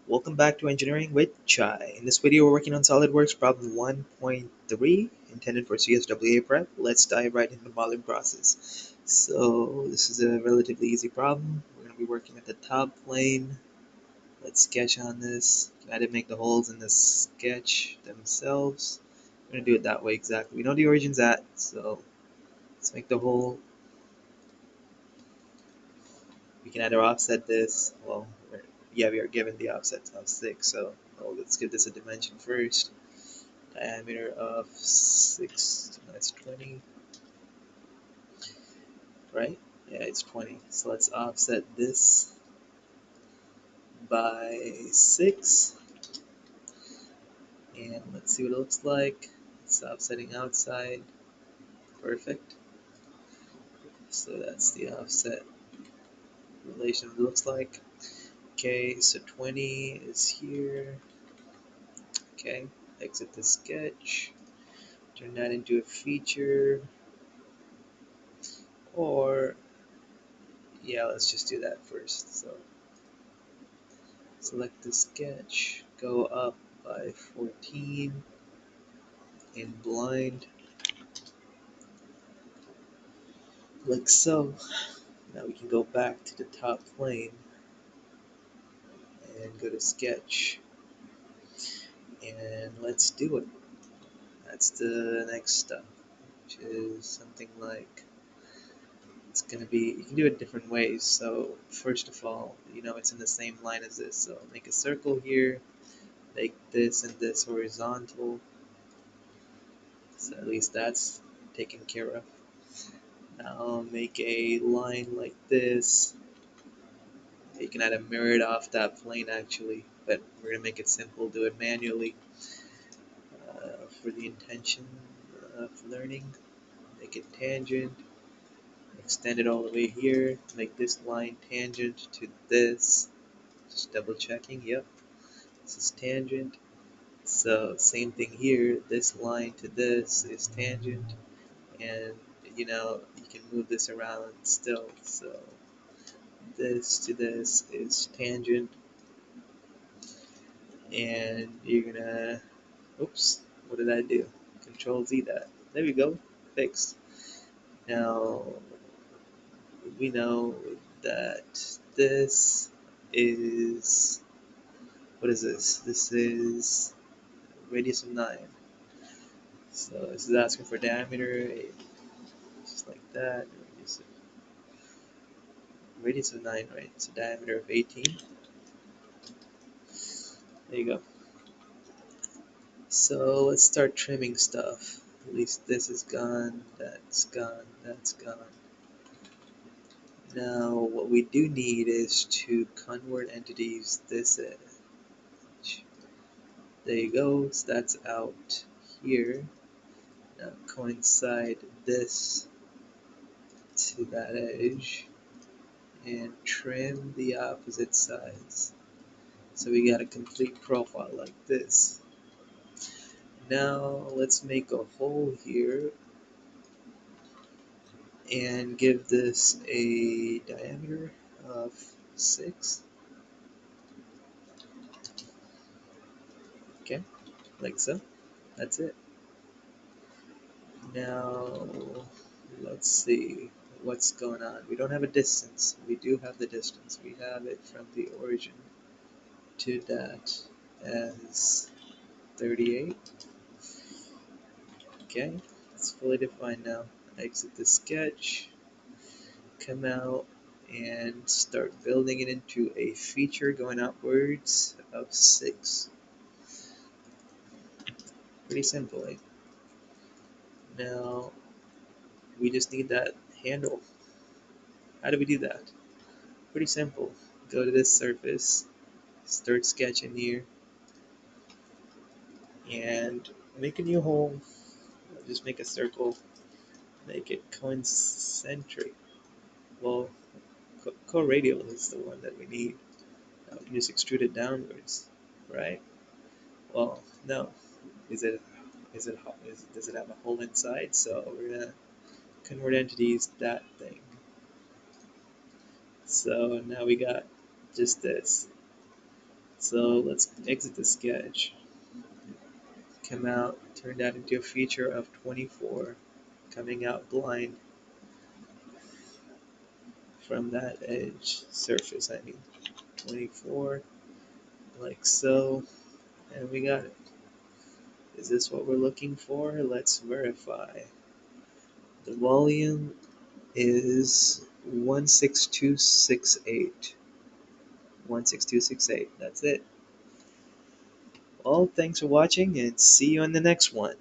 Welcome back to Engineering with Chai. In this video, we're working on SolidWorks Problem 1.3, intended for CSWA Prep. Let's dive right into the modeling process. So this is a relatively easy problem. We're going to be working at the top plane. Let's sketch on this. I didn't make the holes in the sketch themselves. We're going to do it that way exactly. We know the origin's at, so let's make the hole. We can either offset this. Well, we are given the offset of 6, so let's give this a dimension first. Diameter of 6, that's 20, right? Yeah, it's 20. So let's offset this by 6, and let's see what it looks like. It's offsetting outside. Perfect. So that's the offset relation it looks like. Okay, so 20 is here. Okay, exit the sketch. Turn that into a feature. Or, yeah, let's just do that first. So select the sketch, go up by 14 in blind, like so. Now we can go back to the top plane and go to sketch, and let's do it. That's the next step, which is something like, it's going to be, you can do it different ways. So first of all, it's in the same line as this, so make a circle here, make this and this horizontal, so at least that's taken care of. Now make a line like this. You can add a mirror off that plane actually, but we're going to make it simple, do it manually for the intention of learning. Make it tangent, extend it all the way here, make this line tangent to this, just double checking, yep, this is tangent. So same thing here, this line to this is tangent, and you can move this around still, so this to this is tangent, and you're gonna, oops, what did I do? Control Z that. There we go, fixed. Now we know that this is, what is this? This is radius of 9. So this is asking for diameter, just like that. Radius of 9, right? So diameter of 18. There you go. So let's start trimming stuff. At least this is gone, that's gone, that's gone. Now what we do need is to convert entities this edge. There you go, so that's out here. Now coincide this to that edge and trim the opposite sides. So we got a complete profile like this. Now let's make a hole here and give this a diameter of 6. Okay, like so. That's it. Now let's see what's going on. We don't have a distance. We do have the distance. We have it from the origin to that as 38. Okay, it's fully defined now. Exit the sketch, come out, and start building it into a feature going upwards of 6. Pretty simple, eh? Now we just need that handle. How do we do that? Pretty simple. Go to this surface, start sketching here, and make a new hole. Just make a circle, make it concentric. Well, co-radial is the one that we need. Now we can just extrude it downwards, right? Well, no. Does it have a hole inside? So we're gonna convert entities that thing. So now we got just this. So let's exit the sketch. Come out, turn that into a feature of 24, coming out blind from that edge surface. I mean, 24, like so, and we got it. Is this what we're looking for? Let's verify. The volume is 16268. 16268. That's it. Well, thanks for watching and see you in the next one.